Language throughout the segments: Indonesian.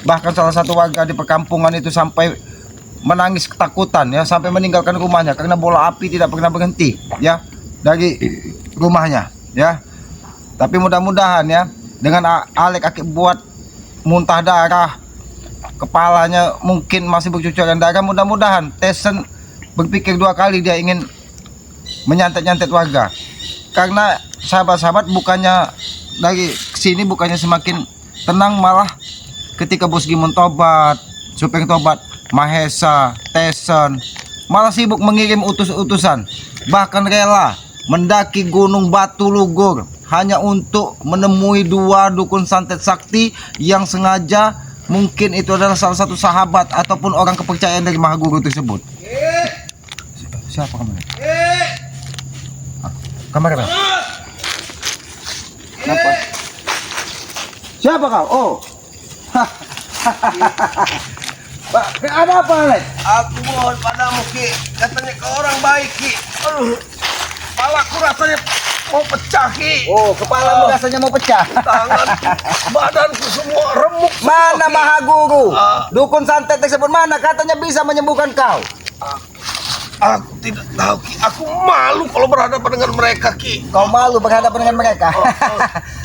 Bahkan salah satu warga di perkampungan itu sampai menangis ketakutan ya, sampai meninggalkan rumahnya karena bola api tidak pernah berhenti ya dari rumahnya ya. Tapi mudah-mudahan ya, dengan Alek Aki buat muntah darah, kepalanya mungkin masih bercucuran darah, mudah-mudahan Tyson berpikir dua kali dia ingin menyantet-nyantet warga. Karena sahabat-sahabat bukannya dari sini bukannya semakin tenang, malah ketika Bos Gimon tobat, Supeng tobat, Mahesa, Tyson malah sibuk mengirim utus-utusan, bahkan rela mendaki Gunung Batu Lugur hanya untuk menemui dua dukun santet sakti yang sengaja mungkin itu adalah salah satu sahabat ataupun orang kepercayaan dari Mahaguru tersebut. Siapa kamu? Kamera. Kenapa? Siapa kau? Oh. Pak, ada apa, Alek? Aku mohon padamu, Ki. Katanya kau orang baik, Ki. Aduh, kepalaku rasanya mau pecah, Ki. Oh, kepalamu rasanya mau pecah. Tanganku, badanku semua remuk semua, Mana Ki. Mahaguru? Dukun santet tersebut mana? Katanya bisa menyembuhkan kau. Aku tidak tahu, Ki. Aku malu kalau berhadapan dengan mereka, Ki. Kau malu berhadapan dengan mereka.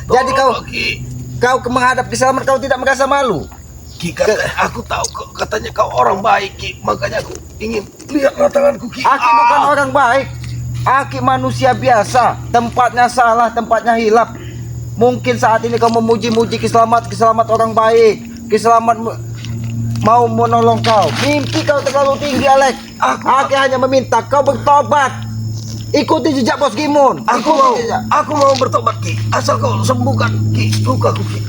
Jadi Tolonglah, Ki. kau menghadap Kiselamat, kau tidak merasa malu? Ki, aku tahu katanya kau orang baik, Ki. Makanya aku ingin lihat tanganku, Ki. Aki bukan orang baik. Aki manusia biasa. Tempatnya salah, tempatnya hilap. Mungkin saat ini kau memuji-muji Kiselamat orang baik. Kiselamat mau menolong kau. Mimpi kau terlalu tinggi, Alek. Aki hanya meminta kau bertobat. Ikuti jejak Bos Gimon. Aku mau bertobat, Ki. Asal kau sembuhkan, Ki, lukaku, Ki.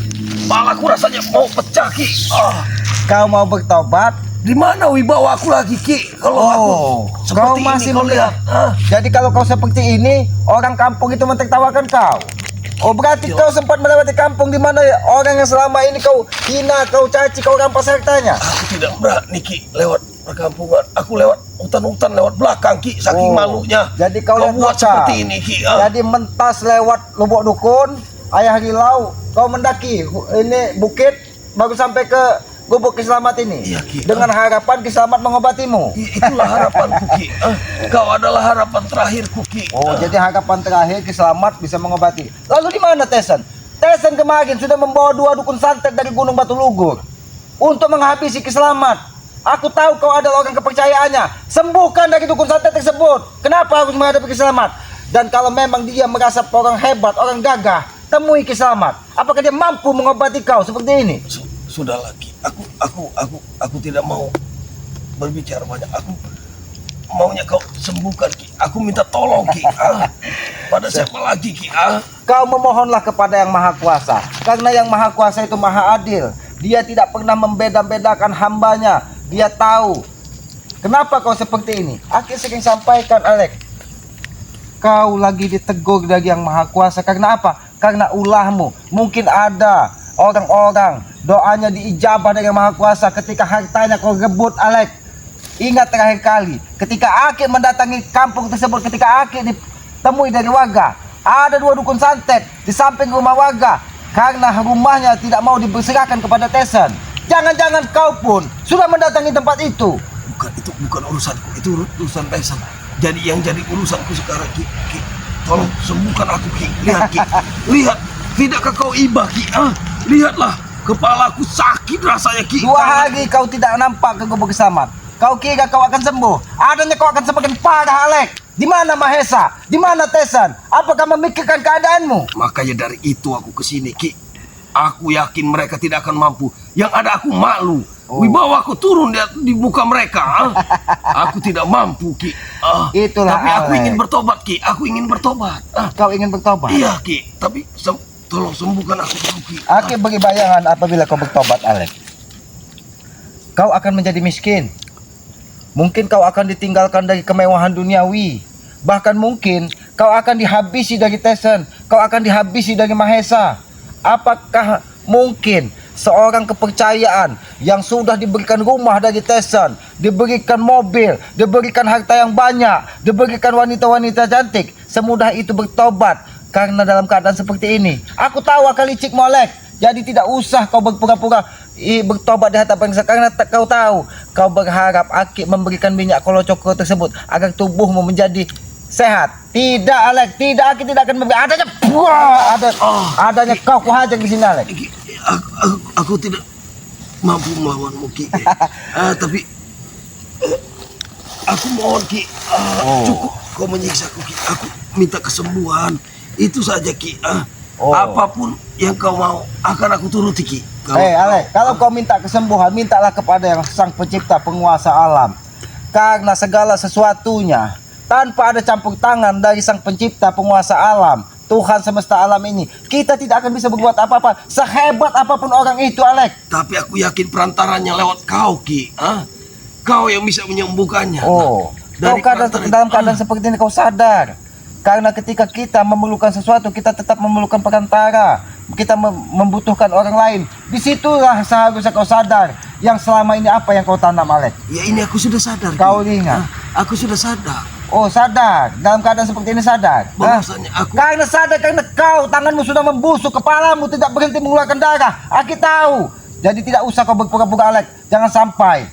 Kepalaku rasanya mau pecah, Ki. Kau mau bertobat? Di mana wibawa aku lagi, Ki? Kalau aku kau seperti masih ini, kau lihat. Jadi kalau kau seperti ini, orang kampung itu mentertawakan kau. Oh, berarti kau sempat melewati kampung di mana orang yang selama ini kau hina, kau caci, kau rampas hartanya. Aku tidak berani, Ki, lewat perkampungan. Aku lewat hutan-hutan, lewat belakang, Ki, saking malunya. Jadi kau buat seperti ini, Ki. Jadi mentas lewat Lubuk Dukun, Ayah Rilau, kau mendaki ini bukit baru sampai ke Gubuk Kiselamat ini. Iya, Ki. Dengan harapan Kiselamat mengobatimu. Itulah harapanku, Ki. Kau adalah harapan terakhirku, Ki. Oh, jadi harapan terakhir Kiselamat bisa mengobati. Lalu di mana Tyson? Tyson kemarin sudah membawa dua dukun santet dari Gunung Batu Lugur untuk menghabisi Kiselamat. Aku tahu kau adalah orang kepercayaannya. Sembuhkan dari dukun santet tersebut. Kenapa harus menghadapi Kiselamat? Dan kalau memang dia merasa orang hebat, orang gagah, temui Kiselamat. Apakah dia mampu mengobati kau seperti ini? Sudah lagi. Aku tidak mau berbicara banyak. Aku maunya kau sembuhkan, Ki. Aku minta tolong, Ki. Pada siapa lagi, Ki? Kau memohonlah kepada Yang Maha Kuasa. Karena Yang Maha Kuasa itu maha adil. Dia tidak pernah membeda-bedakan hambanya. Dia tahu. Kenapa kau seperti ini? Aku sering sampaikan, Alek. Kau lagi ditegur dari Yang Maha Kuasa. Karena apa? Karena ulahmu. Mungkin ada orang-orang doanya diijabah dari Yang Maha Kuasa ketika hartanya kau rebut, Alek. Ingat terakhir kali ketika Aki mendatangi kampung tersebut, ketika Aki ditemui dari warga, ada dua dukun santet di samping rumah warga karena rumahnya tidak mau diberserahkan kepada Tyson. Jangan-jangan kau pun sudah mendatangi tempat itu. Itu bukan urusanku, itu urusan Tyson. Jadi yang jadi urusanku sekarang, Ki. Tolong sembuhkan aku, Ki. Lihat, Ki. Lihat, tidakkah kau iba, Ki? Lihatlah, kepalaku sakit rasanya, Ki. 2 hari kau tidak nampak ke Gubuk Kiselamat. Kau kira kau akan sembuh? Adanya kau akan semakin parah, Alek. Di mana Mahesa? Di mana Tyson? Apakah memikirkan keadaanmu? Makanya dari itu aku kesini, Ki. Aku yakin mereka tidak akan mampu. Yang ada aku malu. Wibawa aku turun di muka mereka. Aku tidak mampu, Ki. Itulah, tapi aku Alek. ingin bertobat, Ki. Aku ingin bertobat. Kau ingin bertobat? Iya, Ki. Tapi tolong sembuhkan aku dulu, Ki. Aki beri bayangan apabila kau bertobat, Alek. Kau akan menjadi miskin. Mungkin kau akan ditinggalkan dari kemewahan duniawi. Bahkan mungkin kau akan dihabisi dari Tyson. Kau akan dihabisi dari Mahesa. Apakah mungkin seorang kepercayaan yang sudah diberikan rumah dari Tyson, diberikan mobil, diberikan harta yang banyak, diberikan wanita-wanita cantik, semudah itu bertobat karena dalam keadaan seperti ini? Aku tahu akal licikmu, Alek. Jadi tidak usah kau berpura-pura bertobat di hadapan saya, karena kau tahu kau berharap Aki memberikan minyak kolocoko tersebut agar tubuhmu menjadi sehat. Tidak, Alek, tidak, Aki tidak akan memberi. Adanya adanya kau kuhajar di sini, Alek. Ki, aku tidak mampu melawanmu, Ki. Tapi aku mohon, Ki, cukup kau menyiksaku, Ki. Aku minta kesembuhan. Itu saja, Ki. Apapun yang kau mau akan aku turuti, Ki. Alek, kalau kau minta kesembuhan, mintalah kepada yang Sang Pencipta, penguasa alam. Karena segala sesuatunya tanpa ada campur tangan dari Sang Pencipta, penguasa alam, Tuhan semesta alam ini, kita tidak akan bisa berbuat apa-apa sehebat apapun orang itu, Alek. Tapi aku yakin perantaranya lewat kau, Ki. Kau yang bisa menyembuhkannya. Kau dalam keadaan seperti ini kau sadar. Karena ketika kita memerlukan sesuatu, kita tetap memerlukan perantara. Kita membutuhkan orang lain. Disitulah seharusnya kau sadar yang selama ini apa yang kau tanam, Alek. Ya, ini aku sudah sadar, Kau Ki. ingat? Aku sudah sadar. Oh, sadar. Dalam keadaan seperti ini sadar. Bahwasanya aku Karena sadar, karena kau tanganmu sudah membusuk, kepalamu tidak berhenti mengeluarkan darah. Aki tahu. Jadi tidak usah kau berpura-pura, Alek. Jangan sampai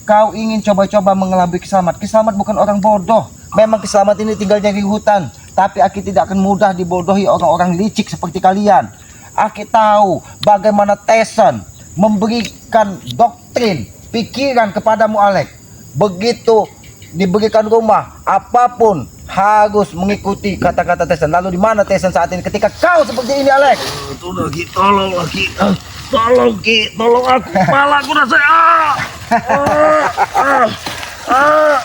kau ingin coba-coba mengelabui Kiselamat. Kiselamat bukan orang bodoh. Memang Kiselamat ini tinggalnya di hutan, tapi Aki tidak akan mudah dibodohi orang-orang licik seperti kalian. Aki tahu bagaimana Tyson memberikan doktrin, pikiran kepadamu, Alek. Begitu diberikan rumah, apapun harus mengikuti kata-kata Tyson. Lalu di mana Tyson saat ini ketika kau seperti ini, Alek? tolong, Ki, tolong, Ki. Tolong, Ki, tolong aku. Kepala aku rasanya.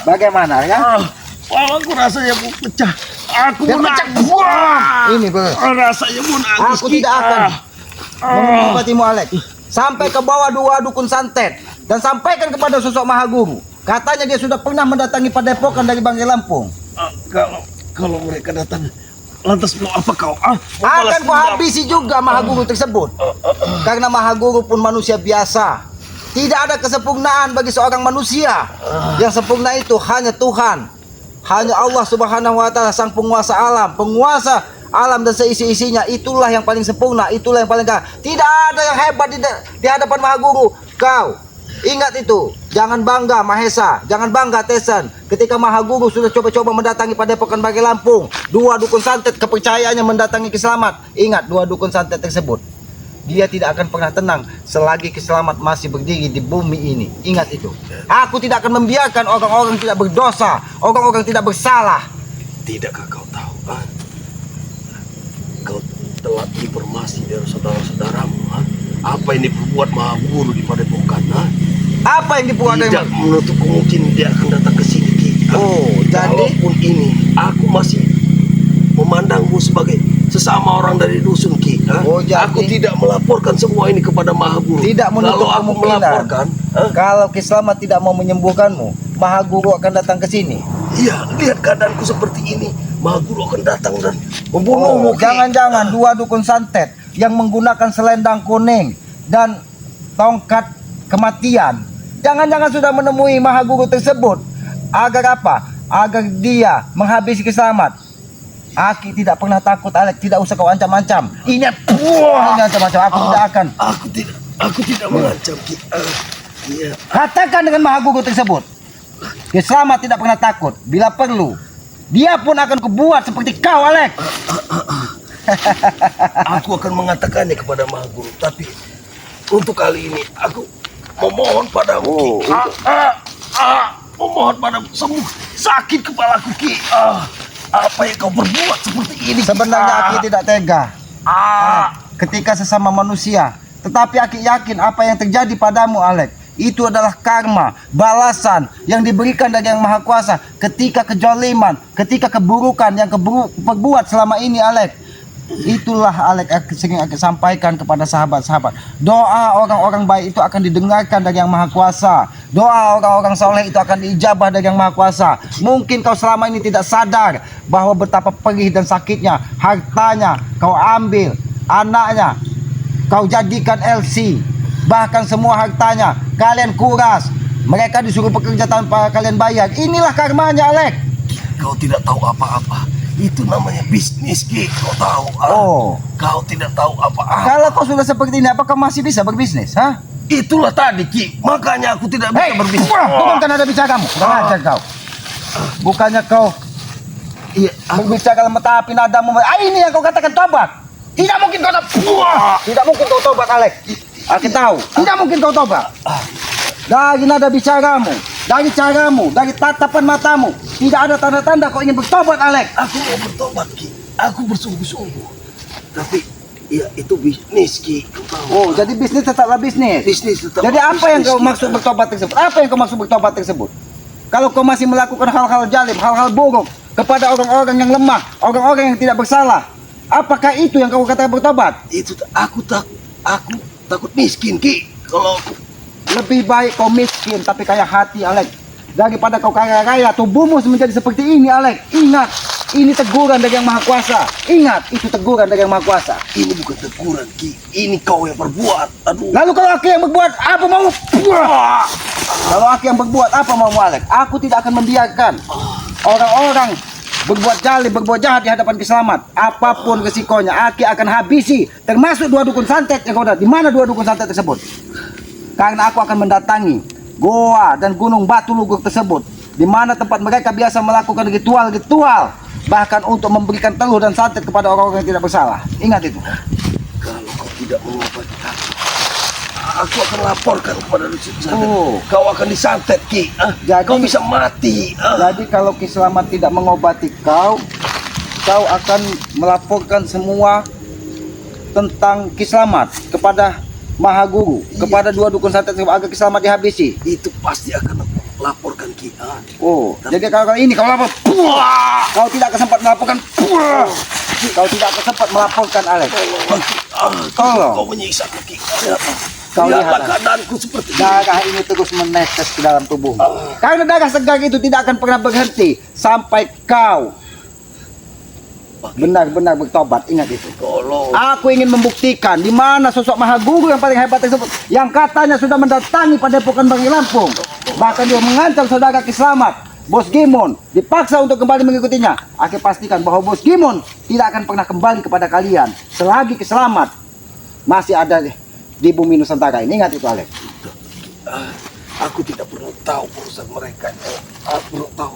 Bagaimana ya? Kepala aku rasanya mau pecah. Aku Dia mau pecah. nangis. Ini, Bro. Rasanya mau nangis, Aku Ki. tidak akan mengobatimu, Alek. Sampai ke bawah dua dukun santet dan sampaikan kepada sosok Maha Guru. Katanya dia sudah pernah mendatangi Padepokan dari Banggai Lampung. Kalau mereka datang, lantas mau apa kau? Mau balas Akan ku dendam? habisi juga Maha Guru tersebut. Karena Maha Guru pun manusia biasa. Tidak ada kesempurnaan bagi seorang manusia. Yang sempurna itu hanya Tuhan. Hanya Allah Subhanahu wa Ta'ala, Sang Penguasa alam, penguasa alam dan seisi-isinya. Itulah yang paling sempurna, itulah yang paling kaya. Tidak ada yang hebat di hadapan Maha Guru. Kau ingat itu. Jangan bangga Mahesa, jangan bangga Tyson. Ketika Maha Guru sudah coba-coba mendatangi Padepokan Banggai Lampung, dua dukun santet kepercayaannya mendatangi Kiselamat. Ingat, dua dukun santet tersebut, dia tidak akan pernah tenang selagi Kiselamat masih berdiri di bumi ini. Ingat itu. Aku tidak akan membiarkan orang-orang tidak berdosa, orang-orang tidak bersalah. Tidakkah kau tahu? Kau telah informasi dari saudara-saudaramu. Apa yang diperbuat Maha Guru di Padepokan? Apa yang dibuat dari Tidak menutup kemungkinan dia akan datang ke sini, Ki. jadi Walaupun ini aku masih memandangmu sebagai sesama orang dari dusun, Ki. Jadi Aku tidak melaporkan semua ini kepada Maha Guru. tidak menutup Kalau aku kemungkinan. melaporkan, Kalau Kiselamat tidak mau menyembuhkanmu, Maha Guru akan datang ke sini. iya, lihat keadaanku seperti ini. Maha Guru akan datang dan membunuhmu, Ki. Jangan-jangan dua dukun santet yang menggunakan selendang kuning dan tongkat kematian, jangan-jangan sudah menemui Maha Guru tersebut. Agar apa? Agar dia menghabisi Kiselamat. Aki tidak pernah takut, Alek. Tidak usah kau ancam-ancam. Ini ancam-ancam. Aku tidak mengancam, Ki. Iya. Katakan dengan Maha Guru tersebut, Kiselamat tidak pernah takut. Bila perlu, dia pun akan kubuat seperti kau, Alek. Aku akan mengatakannya kepada Maha Guru. Tapi untuk kali ini aku memohon padamu, Ki. Memohon padamu, sembuh sakit kepalaku, Ki. Apa yang kau perbuat seperti ini, Ki? Sebenarnya Aki tidak tega ketika sesama manusia. Tetapi Aki yakin apa yang terjadi padamu, Alek, itu adalah karma, balasan yang diberikan dari Yang Maha Kuasa ketika kejoliman, ketika keburukan yang perbuat selama ini, Alek. Itulah, Alek, sering Aki sampaikan kepada sahabat-sahabat. Doa orang-orang baik itu akan didengarkan dari Yang Maha Kuasa. Doa orang-orang soleh itu akan diijabah dari Yang Maha Kuasa. Mungkin kau selama ini tidak sadar bahwa betapa perih dan sakitnya. Hartanya kau ambil, anaknya kau jadikan LC, bahkan semua hartanya kalian kuras. Mereka disuruh bekerja tanpa kalian bayar. Inilah karmanya, Alek. Kau tidak tahu apa-apa. Itu namanya bisnis, Ki. Kau tahu? Oh, Kau tidak tahu apa-apa. kalau kau sudah seperti ini, apakah masih bisa berbisnis? Hah? Itulah tadi, Ki. Makanya aku tidak bisa Hei, berbisnis. bukan ada bicara kamu. Kurang ajar kau. Bukannya kau Iya, berbicara dalam mata api nadamu. Ini yang kau katakan tobat. Tidak mungkin kau tobat. Tidak mungkin kau tobat, Alex. Aku tahu. Tidak mungkin kau tobat. Dari nada bicaramu, dari caramu, dari tatapan matamu, tidak ada tanda-tanda kau ingin bertobat, Alex. aku mau bertobat, Ki. Aku bersungguh-sungguh. Tapi ya itu bisnis, Ki. Kau tahu? Oh, jadi bisnis tetaplah bisnis. Bisnis tetap. Jadi apa yang bisnis, kau Ki. maksud bertobat tersebut? Apa yang kau maksud bertobat tersebut? Kalau kau masih melakukan hal-hal jalim, hal-hal buruk kepada orang-orang yang lemah, orang-orang yang tidak bersalah, apakah itu yang kau katakan bertobat? Itu aku takut miskin, Ki. Kalau aku Lebih baik kau miskin tapi kaya hati, Alex, daripada kau kaya-kaya tubuhmu menjadi seperti ini, Alex. Ingat, ini teguran dari Yang Maha Kuasa. Ingat, itu teguran dari Yang Maha Kuasa. ini bukan teguran, Ki. Ini kau yang berbuat. Aduh. Lalu kalau aku yang berbuat, apa mau? Kalau aku yang berbuat, apa mau, Alex? Aku tidak akan membiarkan orang-orang berbuat jalim, berbuat jahat di hadapan Kiselamat. Apapun resikonya, aku akan habisi. Termasuk dua dukun santet yang kau lihat. Di mana dua dukun santet tersebut? Karena aku akan mendatangi goa dan gunung batu lugur tersebut, di mana tempat mereka biasa melakukan ritual-ritual, bahkan untuk memberikan telur dan santet kepada orang-orang yang tidak bersalah. Ingat itu. Kalau kau tidak mengobati aku akan laporkan kepada Dukun Santet. Oh. Kau akan disantet, Ki. Jadi- Kau bisa mati. Jadi kalau Kiselamat tidak mengobati kau, kau akan melaporkan semua tentang Kiselamat kepada Maha Guru, Iya. kepada dua dukun santet agar Kiselamat dihabisi. Itu pasti akan aku laporkan, Ki. Oh, jadi kalau ini kau lapor, kau tidak akan sempat melaporkan. Kau tidak akan sempat melaporkan, Alex. Tolong. Kau menyiksa, Ki. Kenapa? Kau Lihatlah lihat. keadaanku seperti ini. Darah ini terus menetes ke dalam tubuhmu. Karena darah segar itu tidak akan pernah berhenti sampai kau benar-benar bertobat. Ingat itu. Tolong. Aku ingin membuktikan di mana sosok Maha Guru yang paling hebat tersebut, yang katanya sudah mendatangi Padepokan Bangi Lampung. Bahkan dia mengancam saudara Kiselamat, Bos Gimon, dipaksa untuk kembali mengikutinya. Aku pastikan bahwa Bos Gimon tidak akan pernah kembali kepada kalian selagi Kiselamat masih ada di bumi Nusantara ini. Ingat itu, Alex. Aku tidak perlu tahu urusan mereka. Aku perlu tahu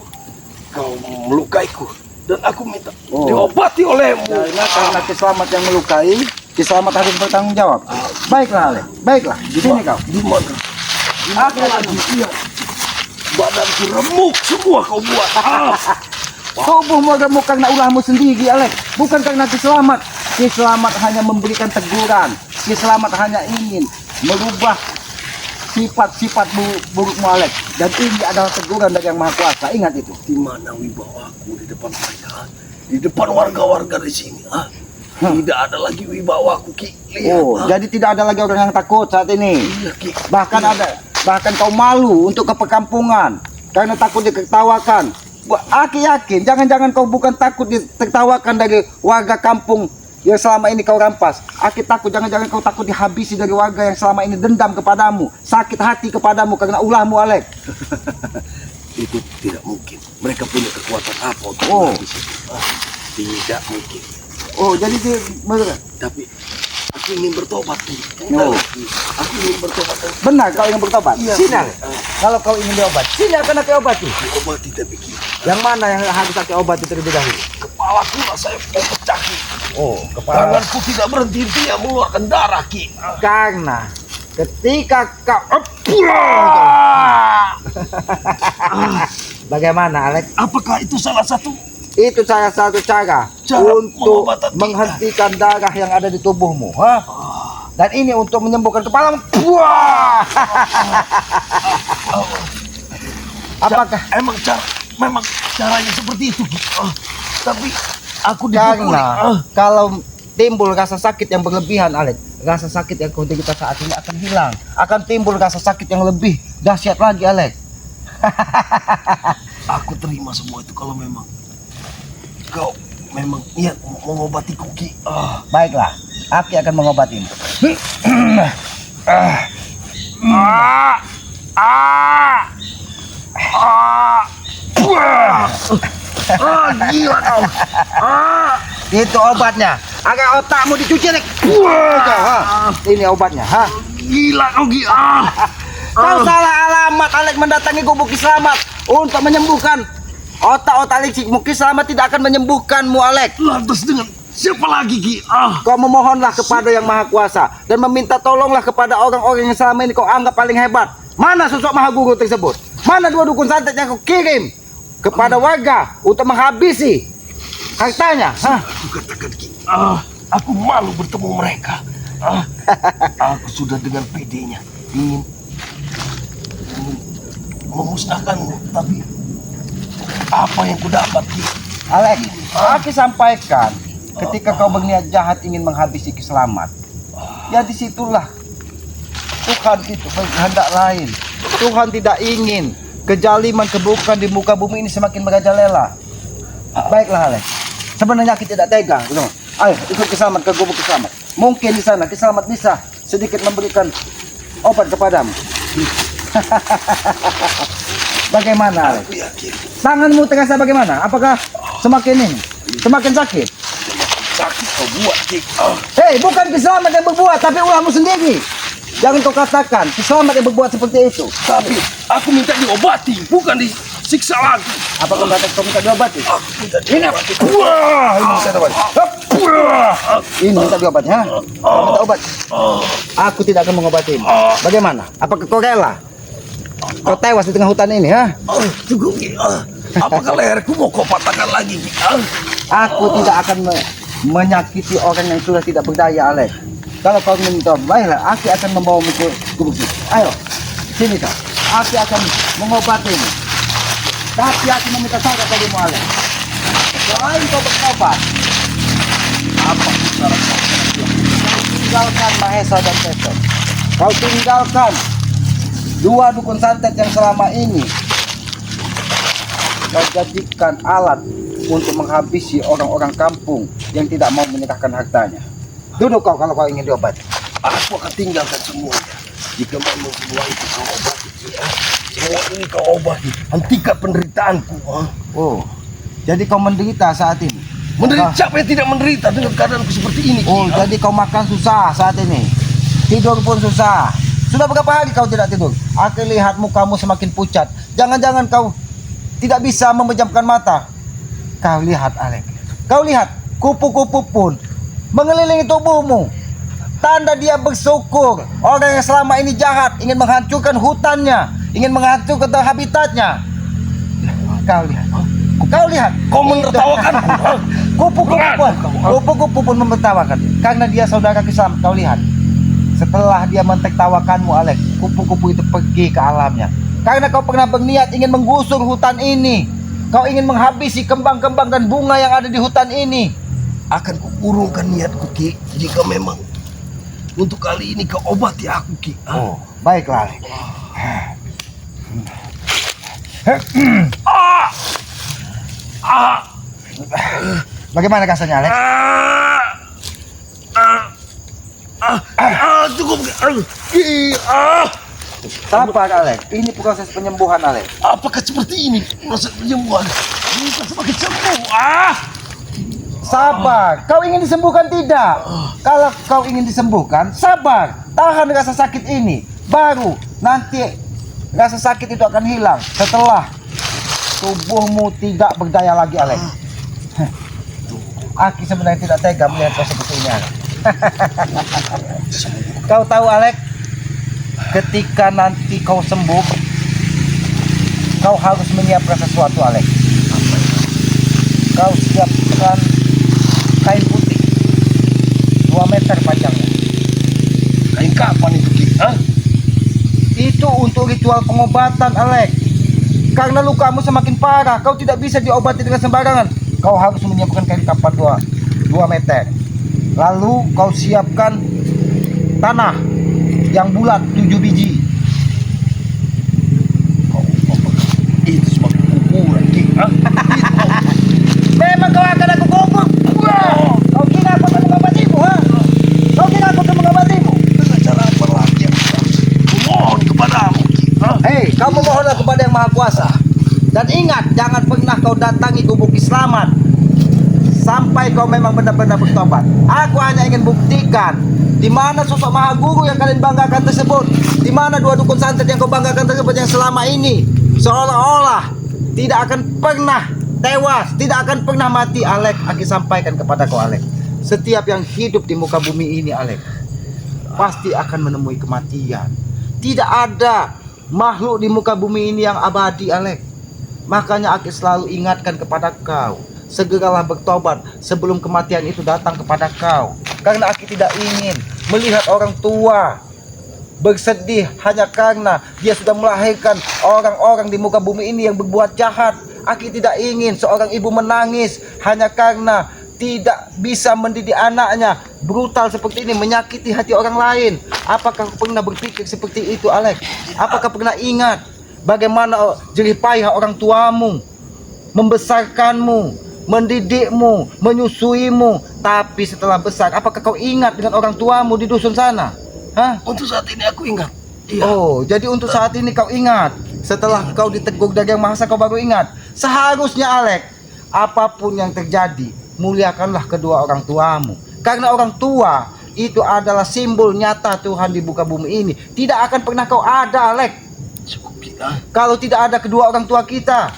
kau melukaiku dan aku minta Oh. diobati olehmu. Karena Kiselamat yang melukai, Kiselamat harus bertanggung jawab. Baiklah, Alex. Baiklah. Di sini kau. Di mana? Aku Lagi iya. Badanku remuk semua kau buat. tubuhmu gemuk karena ulahmu sendiri, Alex. Bukan karena Kiselamat. Kiselamat hanya memberikan teguran. Kiselamat hanya ingin merubah sifat-sifat burukmu, Alex. Dan ini adalah teguran dari Yang Maha Kuasa. Ingat itu. Di mana wibawaku di depan mereka? Di depan warga-warga di sini. Tidak ada lagi wibawaku, Ki. Lihat. Oh, jadi tidak ada lagi orang yang takut saat ini. Iya, Ki. Bahkan kau malu untuk ke perkampungan karena takut ditertawakan. Aku yakin, jangan-jangan kau bukan takut ditertawakan dari warga kampung yang selama ini kau rampas. Aku takut jangan-jangan kau takut dihabisi dari warga yang selama ini dendam kepadamu, sakit hati kepadamu karena ulahmu, Alex. Itu tidak mungkin. Mereka punya kekuatan apa untuk Oh. menghabisi itu? Tidak mungkin. Oh, jadi Tapi aku ingin bertobat, Ki. Oh. Aku ingin bertobat. benar kau ingin bertobat. Iya, Sini, Ki. Alex. Kalau kau ingin diobat, sini akan aku obati. Diobati tapi, Ki. Yang mana yang harus aku obati terlebih dahulu? Kepalaku lah saya mau pecah, Ki. Oh, Tanganku tidak berhenti dia mengeluarkan darah, Ki. karena ketika kau bagaimana, Alex? Apakah itu salah satu? Itu salah satu cara untuk pengobatan kita. menghentikan darah yang ada di tubuhmu, ha? Dan ini untuk menyembuhkan kepalamu. Wah! Apakah Memang caranya seperti itu, Ki. Tapi aku dipukuli. karena kalau timbul rasa sakit yang berlebihan, Alex, rasa sakit yang kau derita saat ini akan hilang. Akan timbul rasa sakit yang lebih dahsyat lagi, Alex. Aku terima semua itu kalau memang kau memang niat mengobatiku, Ki. Baiklah, aku akan mengobatimu. Gila kau. Itu obatnya. Agar otakmu dicuci, Alek. Wah, kau, ha. Ini obatnya, ha. Gila kau, gila. Kau salah alamat, Alek, mendatangi gubuk Ki Selamat untuk menyembuhkan otak-otak licik. Ki Selamat tidak akan menyembuhkanmu, Alek. Lantas dengan siapa lagi, Ki? Kau memohonlah kepada Yang Maha Kuasa dan meminta tolonglah kepada orang-orang yang selama ini kau anggap paling hebat. Mana sosok Maha Guru tersebut? Mana dua dukun santet yang kau kirim kepada warga untuk menghabisi hartanya? Aku katakan, Ki, aku malu bertemu mereka. Aku sudah dengan PD-nya ingin memusnahkanmu, tapi apa yang ku dapat, Ki? Alek, aku sampaikan ketika kau berniat jahat ingin menghabisi Ki Selamat, ya disitulah Tuhan itu berkehendak lain. Tuhan tidak ingin kejaliman, keburukan di muka bumi ini semakin merajalela. Baiklah, Alek, sebenarnya kita tidak tega, gitu. Ayo ikut Ki Selamat ke gubuk Ki Selamat. Mungkin di sana Ki Selamat bisa sedikit memberikan obat kepadamu. Bagaimana, Alek? Aku yakin Tanganmu terasa bagaimana? Apakah semakin ini? Semakin sakit? sakit kau buat, Ki. Hei, bukan Ki Selamat yang berbuat, tapi ulahmu sendiri. Jangan kau katakan Ki Selamat yang berbuat seperti itu. Tapi aku minta diobati, bukan disiksa lagi. Apa kau kata kau minta diobati? Aku minta Ini apa? Wah, ini minta diobati. Hop. Wah. Ini minta diobati, ha? Kau minta obat. Aku tidak akan mengobatimu. Bagaimana? Apakah kau rela? Kau tewas di tengah hutan ini, ha? Cukup, Ki. Apakah leherku mau kau patahkan lagi, Ki? Aku tidak akan menyakiti orang yang sudah tidak berdaya, Alek. Kalau kau minta, baiklah, aku akan membawamu ke gubuk itu. Ayo, sini kau. Aku akan mengobatimu. Tapi aku meminta syarat bagimu, Alek. Selain kau berobat, apa syarat kau? Tinggalkan Mahesa dan Teton. Kau tinggalkan dua dukun santet yang selama ini kau jadikan alat untuk menghabisi orang-orang kampung yang tidak mau menyerahkan hartanya. Duduk kau kalau kau ingin diobati. Aku akan tinggalkan semuanya. Jika memang semua itu kau obati, Ki. Semua ini kau obati. Hentikan penderitaanku. Oh, jadi kau menderita saat ini? Menderita, siapa yang tidak menderita dengan keadaanku seperti ini, Ki? Oh, jadi kau makan susah saat ini. Tidur pun susah. Sudah berapa hari kau tidak tidur? Aku lihat mukamu semakin pucat. Jangan-jangan kau tidak bisa memejamkan mata. Kau lihat, Alek. Kau lihat, kupu-kupu pun mengelilingi tubuhmu. Tanda dia bersyukur. Orang yang selama ini jahat ingin menghancurkan hutannya, ingin menghancurkan habitatnya. Kau lihat. Kau lihat. Kau menertawakanku. Kupu-kupu pun menertawakan karena dia saudara Ki Selamat. Kau lihat. Setelah dia mentertawakanmu, Alek, kupu-kupu itu pergi ke alamnya. Karena kau pernah berniat ingin menggusur hutan ini. Kau ingin menghabisi kembang-kembang dan bunga yang ada di hutan ini. Akan kuurungkan niatku, Ki. Jika memang untuk kali ini kau obati aku, Ki. Oh, baiklah, Alek. Bagaimana rasanya, Alek? Cukup, Ki. Sabar, Alek. Ini proses penyembuhan, Alek. Apakah seperti ini proses penyembuhan? Bisa semakin sembuh. Sabar. Kau ingin disembuhkan tidak? Kalau kau ingin disembuhkan, sabar. Tahan rasa sakit ini. Baru nanti rasa sakit itu akan hilang setelah tubuhmu tidak berdaya lagi, Alek. Aki sebenarnya tidak tega melihat kau seperti ini, Alek. Kau tahu, Alek, ketika nanti kau sembuh, kau harus menyiapkan sesuatu, Alek. Kau siapkan kain putih 2 meter panjangnya. Kain kapan itu, Ki? Itu untuk ritual pengobatan, Alek. Karena lukamu semakin parah, kau tidak bisa diobati dengan sembarangan. Kau harus menyiapkan kain kapan 2 meter. Lalu kau siapkan tanah yang bulat 7 biji. Itu sebagai kuburan, Ki. Memang kau akan aku kubur. Kau kira aku akan mengobatimu, ha? Kau kira aku akan mengobatimu? Dengan cara apa lagi yang bisa kumohon kepadamu, Ki? Hei, kamu mohonlah kepada Yang Maha Kuasa. Dan ingat, jangan pernah kau datangi gubuk Islamat sampai kau memang benar-benar bertobat. Aku hanya ingin buktikan di mana sosok maha guru yang kalian banggakan tersebut, di mana dua dukun santet yang kau banggakan tersebut yang selama ini seolah-olah tidak akan pernah tewas, tidak akan pernah mati. Alek, aku sampaikan kepada kau, Alek, setiap yang hidup di muka bumi ini, Alek, pasti akan menemui kematian. Tidak ada makhluk di muka bumi ini yang abadi, Alek. Makanya aku selalu ingatkan kepada kau, segeralah bertobat sebelum kematian itu datang kepada kau. Karena aku tidak ingin melihat orang tua bersedih hanya karena dia sudah melahirkan orang-orang di muka bumi ini yang berbuat jahat. Aku tidak ingin seorang ibu menangis hanya karena tidak bisa mendidik anaknya. Brutal seperti ini, menyakiti hati orang lain. Apakah kau pernah berpikir seperti itu, Alek? Apakah pernah ingat bagaimana jerih payah orang tuamu membesarkanmu, mendidikmu, menyusuimu? Tapi setelah besar, apakah kau ingat dengan orang tuamu di dusun sana? Hah? Untuk saat ini aku ingat. Iya. Oh, jadi untuk saat ini kau ingat. Setelah kau ditegur dari Yang Maha Esa, kau baru ingat. Seharusnya, Alek, apapun yang terjadi, muliakanlah kedua orang tuamu. Karena orang tua itu adalah simbol nyata Tuhan di muka bumi ini. Tidak akan pernah kau ada, Alek, Cukup kita. kalau tidak ada kedua orang tua kita.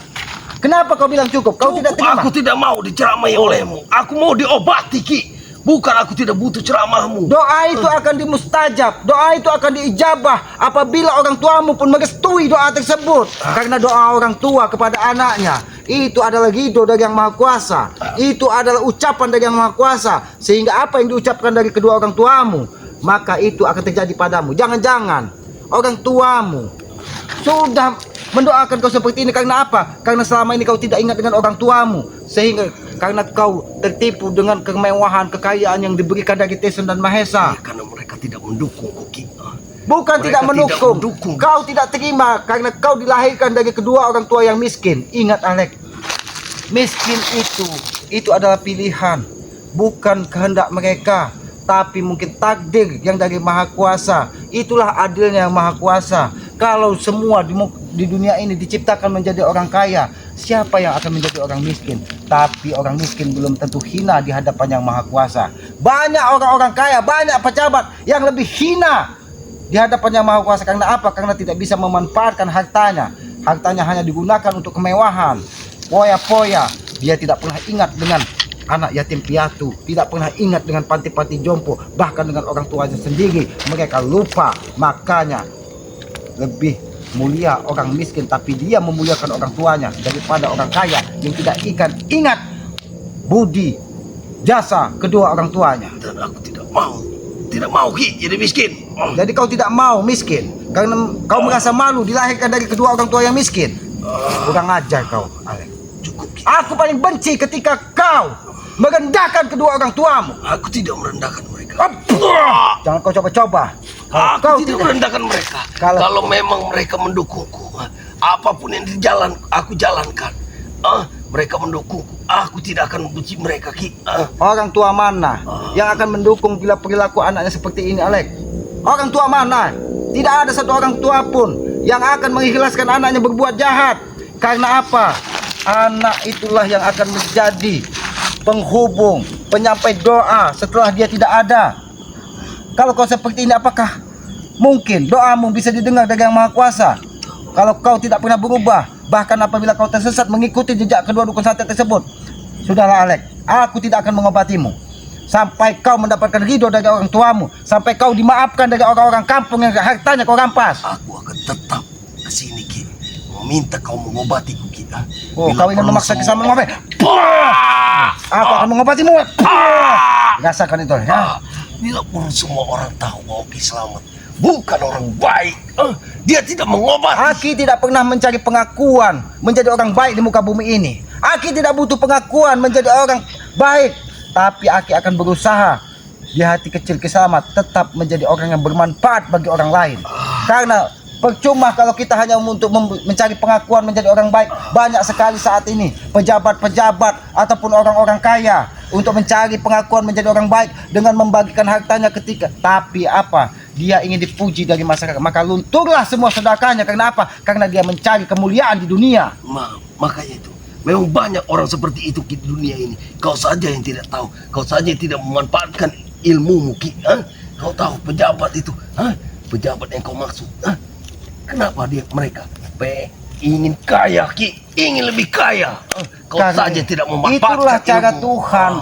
Kenapa kau bilang cukup? Kau tidak terima? Aku tidak mau diceramai olehmu. Aku mau diobati, Ki. Bukan, aku tidak butuh ceramahmu. Doa itu akan dimustajab, doa itu akan diijabah apabila orang tuamu pun merestui doa tersebut. Karena doa orang tua kepada anaknya itu adalah ridho dari Yang Maha Kuasa. Itu adalah ucapan dari Yang Maha Kuasa. Sehingga apa yang diucapkan dari kedua orang tuamu, maka itu akan terjadi padamu. Jangan-jangan orang tuamu sudah mendoakan kau seperti ini. Karena apa? Karena selama ini kau tidak ingat dengan orang tuamu, sehingga karena kau tertipu dengan kemewahan, kekayaan yang diberikan dari Tesen dan Mahesa. Karena mereka tidak mendukung, Ki. Bukan Mereka tidak mendukung. tidak mendukung. Kau tidak terima karena kau dilahirkan dari kedua orang tua yang miskin. Ingat, Alek, miskin itu adalah pilihan, bukan kehendak mereka, tapi mungkin takdir yang dari Maha Kuasa. Itulah adilnya Yang Maha Kuasa. Kalau semua di dunia ini diciptakan menjadi orang kaya, siapa yang akan menjadi orang miskin? Tapi orang miskin belum tentu hina di hadapan Yang Maha Kuasa. Banyak orang-orang kaya, banyak pejabat yang lebih hina di hadapan Yang Maha Kuasa. Karena apa? Karena tidak bisa memanfaatkan hartanya. Hartanya hanya digunakan untuk kemewahan, poya-poya. Dia tidak pernah ingat dengan anak yatim piatu, tidak pernah ingat dengan panti-panti jompo, bahkan dengan orang tuanya sendiri. Mereka lupa. Makanya lebih mulia orang miskin tapi dia memuliakan orang tuanya daripada orang kaya yang tidak ingat budi jasa kedua orang tuanya. Dan aku tidak mau, Ki, jadi miskin. Jadi kau tidak mau miskin karena kau merasa malu dilahirkan dari kedua orang tua yang miskin. Kurang ajar kau, Alek. Cukup, Ki. Aku paling benci ketika kau merendahkan kedua orang tuamu. Aku tidak merendahkan mereka. Jangan kau coba-coba. Aku tidak merendahkan mereka. Kalau Memang mereka mendukungku, apapun yang aku jalankan, mereka mendukungku. Aku tidak akan membenci mereka, Ki. orang tua mana yang akan mendukung bila perilaku anaknya seperti ini, Alek? Orang tua mana? Tidak ada satu orang tua pun yang akan mengikhlaskan anaknya berbuat jahat. Karena apa? Anak itulah yang akan menjadi penghubung, penyampai doa setelah dia tidak ada. Kalau kau seperti ini, apakah mungkin doamu bisa didengar dari Yang Maha Kuasa? Kalau kau tidak pernah berubah, bahkan apabila kau tersesat mengikuti jejak kedua dukun santet tersebut, sudahlah, Alek, aku tidak akan mengobatimu sampai kau mendapatkan ridho dari orang tuamu, sampai kau dimaafkan dari orang-orang kampung yang hartanya kau rampas. Aku akan tetap ke sini, Ki, meminta kau mengobatiku, Ki. Oh, kau ingin memaksa kisah mengobati? Aku akan mengobatimu. Rasakan itu, ya. Bila pun semua orang tahu bahwa Ki Slamet bukan orang baik, dia tidak mengobati. Aki tidak pernah mencari pengakuan menjadi orang baik di muka bumi ini. Aki tidak butuh pengakuan menjadi orang baik, tapi Aki akan berusaha di hati kecil Ki Slamet tetap menjadi orang yang bermanfaat bagi orang lain. Karena percuma kalau kita hanya untuk mencari pengakuan menjadi orang baik. Banyak sekali saat ini pejabat-pejabat ataupun orang-orang kaya untuk mencari pengakuan menjadi orang baik dengan membagikan hartanya ketika. Tapi apa? dia ingin dipuji dari masyarakat, maka lunturlah semua sedekahnya. Karena apa? Karena dia mencari kemuliaan di dunia. Makanya itu. Memang banyak orang seperti itu di dunia ini. Kau saja yang tidak tahu. Kau saja yang tidak memanfaatkan ilmumu, Ki. Kau tahu pejabat itu, pejabat yang kau maksud. Kenapa mereka ingin kaya, Ki? Ingin lebih kaya. Kau saja tidak memanfaatkan itulah cara ilmu. Tuhan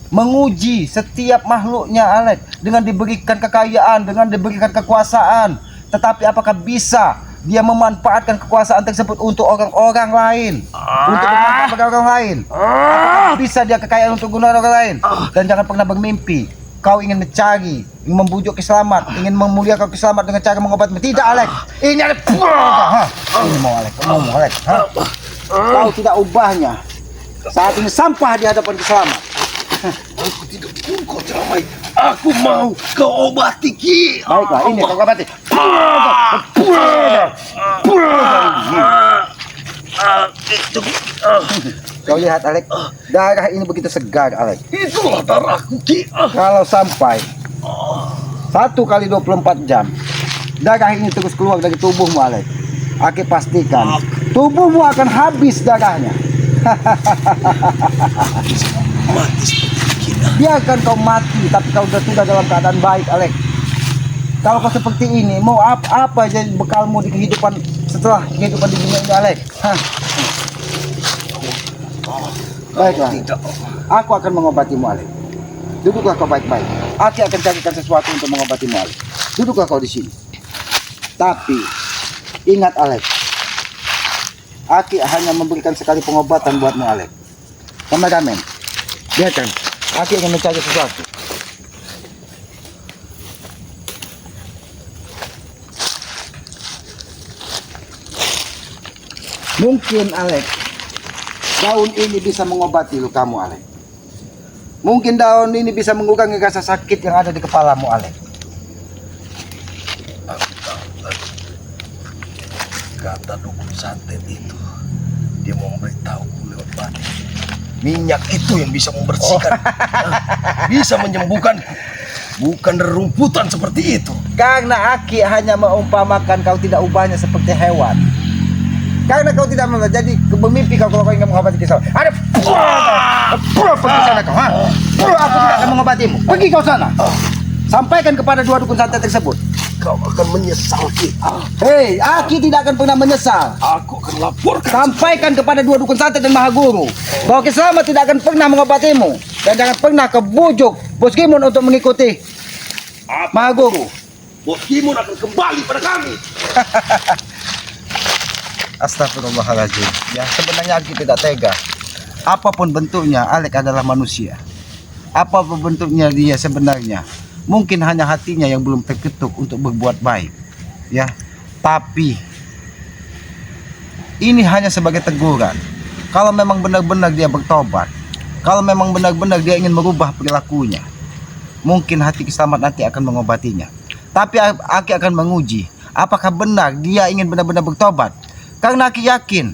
menguji setiap makhluknya, Alex, dengan diberikan kekayaan, dengan diberikan kekuasaan. Tetapi apakah bisa dia memanfaatkan kekuasaan tersebut untuk orang-orang lain, untuk bermanfaat bagi orang lain? Apakah bisa dia kekayaan untuk guna orang lain? Dan jangan pernah bermimpi kau ingin mencari, ingin membujuk keselamat, ingin memuliakan keselamat dengan cara mengobati. Tidak, Alex. Ini Alex. Ini mau Alex. Mau Alex. Kau tidak ubahnya. Saat ini sampah di hadapan keselamat. Aku tidak mau kau ceramai. Aku mau kau obati, Ki. Baiklah, ini kau obati. Kau lihat, Alex, darah ini begitu segar, Alex. Itulah darahku, Ki. Kalau sampai 1 kali 24 jam darah ini terus keluar dari tubuhmu, Alex, Aki pastikan tubuhmu akan habis darahnya. Mati seperti Ki. Biarkan kau mati, tapi kau sudah dalam keadaan baik, Alex. Kalau kau seperti ini, mau apa jadi bekalmu di kehidupan setelah kehidupan di dunia ini, Alex? Baiklah, aku akan mengobatimu, Alex. Duduklah kau baik-baik. Aki akan carikan sesuatu untuk mengobatimu, Alex. Duduklah kau di sini. Tapi ingat, Alex, Aki hanya memberikan sekali pengobatan buatmu, Alex. Kameramen, lihatkan, Aki akan mencari sesuatu. Mungkin, Alex, daun ini bisa mengobati lukamu, Alex. Mungkin daun ini bisa mengurangi rasa sakit yang ada di kepalamu, Alex. Kata dukun santet itu, dia mau memberitahuku lewat batin. Minyak itu yang bisa membersihkan, bisa menyembuhkan, bukan rerumputan seperti itu. Karena Aki hanya mengumpamakan kau tidak ubahnya seperti hewan. Karena kau tidak mau jadi bermimpi kalau kau ingin mengobati kisah. Ada pergi sana kau, aku tidak akan mengobatimu. Pergi kau sana. Sampaikan kepada 2 dukun santet tersebut. Kau akan menyesal, Ki. Hei, Aki tidak akan pernah menyesal. Aku akan laporkan. Sampaikan kepada 2 dukun santet dan Maha Guru bahwa Kiselamat tidak akan pernah mengobatimu. Dan jangan pernah kebujuk Bos Kimun untuk mengikuti Maha Guru. Bos Kimun akan kembali pada kami. Astagfirullahaladzim. Ya, sebenarnya Aki tidak tega. Apapun bentuknya, Alex adalah manusia. Apapun bentuknya dia sebenarnya, mungkin hanya hatinya yang belum terketuk untuk berbuat baik. Ya, tapi ini hanya sebagai teguran. Kalau memang benar-benar dia bertobat, kalau memang benar-benar dia ingin merubah perilakunya, mungkin hati Kiselamat nanti akan mengobatinya. Tapi Aki akan menguji apakah benar dia ingin benar-benar bertobat. Karena Aki yakin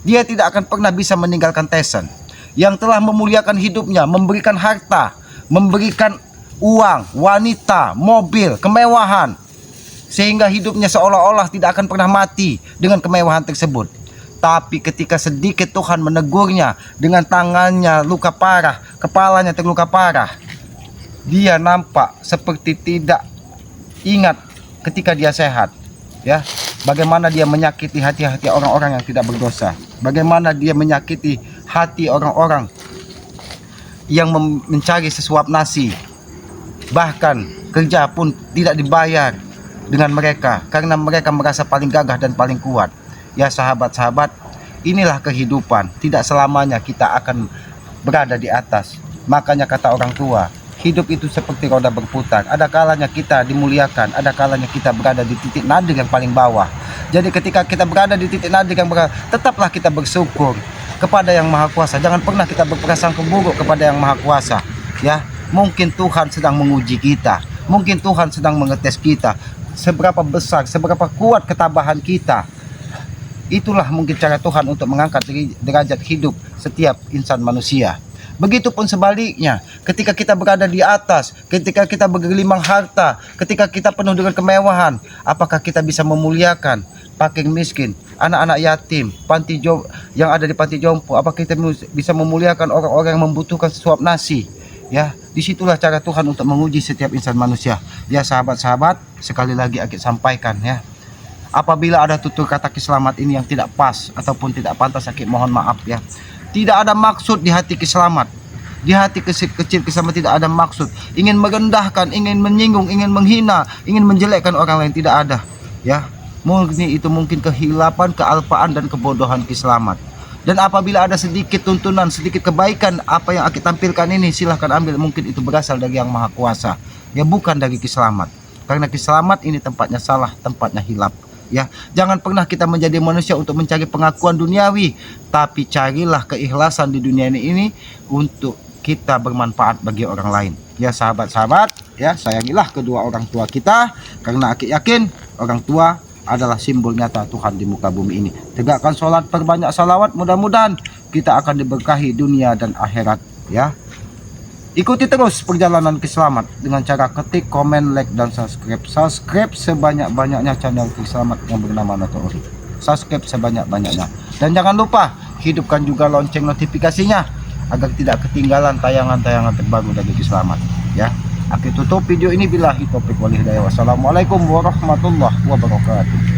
dia tidak akan pernah bisa meninggalkan Tessen yang telah memuliakan hidupnya, memberikan harta, memberikan uang, wanita, mobil, kemewahan, sehingga hidupnya seolah-olah tidak akan pernah mati dengan kemewahan tersebut. Tapi ketika sedikit Tuhan menegurnya dengan tangannya luka parah, kepalanya terluka parah, dia nampak seperti tidak ingat ketika dia sehat. Ya, bagaimana dia menyakiti hati-hati orang-orang yang tidak berdosa, bagaimana dia menyakiti hati orang-orang yang mencari sesuap nasi, bahkan kerja pun tidak dibayar dengan mereka karena mereka merasa paling gagah dan paling kuat. Ya sahabat-sahabat, inilah kehidupan. Tidak selamanya kita akan berada di atas. Makanya kata orang tua, hidup itu seperti roda berputar. Ada kalanya kita dimuliakan, ada kalanya kita berada di titik nadir yang paling bawah. Jadi ketika kita berada di titik nadir yang tetaplah kita bersyukur kepada Yang Maha Kuasa. Jangan pernah kita berprasangka buruk kepada Yang Maha Kuasa. Ya, mungkin Tuhan sedang menguji kita, mungkin Tuhan sedang mengetes kita, seberapa besar, seberapa kuat ketabahan kita. Itulah mungkin cara Tuhan untuk mengangkat derajat hidup setiap insan manusia. Begitupun sebaliknya, ketika kita berada di atas, ketika kita bergelimang harta, ketika kita penuh dengan kemewahan, apakah kita bisa memuliakan fakir miskin, anak-anak yatim, yang ada di panti jompo? Apakah kita bisa memuliakan orang-orang yang membutuhkan sesuap nasi? Ya, disitulah cara Tuhan untuk menguji setiap insan manusia. Ya sahabat-sahabat, sekali lagi Akik sampaikan ya, apabila ada tutur kata Kiselamat ini yang tidak pas ataupun tidak pantas, Akik mohon maaf ya. Tidak ada maksud di hati Kiselamat. Di hati kecil Kiselamat tidak ada maksud ingin merendahkan, ingin menyinggung, ingin menghina, ingin menjelekkan orang lain, tidak ada. Ya, murni itu mungkin kehilapan, kealpaan dan kebodohan Kiselamat. Dan apabila ada sedikit tuntunan, sedikit kebaikan apa yang Akik tampilkan ini, silahkan ambil, mungkin itu berasal dari Yang Maha Kuasa. Ya, bukan dari Kiselamat. Karena Kiselamat ini tempatnya salah, tempatnya hilap. Ya, jangan pernah kita menjadi manusia untuk mencari pengakuan duniawi, tapi carilah keikhlasan di dunia ini untuk kita bermanfaat bagi orang lain. Ya sahabat-sahabat, ya sayangilah kedua orang tua kita, karena Akik yakin orang tua adalah simbol nyata Tuhan di muka bumi ini. Tegakkan sholat, perbanyak salawat, mudah-mudahan kita akan diberkahi dunia dan akhirat. Ya, ikuti terus perjalanan Kiselamat dengan cara ketik, komen, like, dan subscribe. Subscribe sebanyak-banyaknya channel Kiselamat yang bernama Notori. Subscribe sebanyak-banyaknya. Dan jangan lupa hidupkan juga lonceng notifikasinya agar tidak ketinggalan tayangan-tayangan terbaru dari Kiselamat. Ya, Akik tutup video ini billahi taufiq wal hidayah. Wassalamualaikum warahmatullahi wabarakatuh.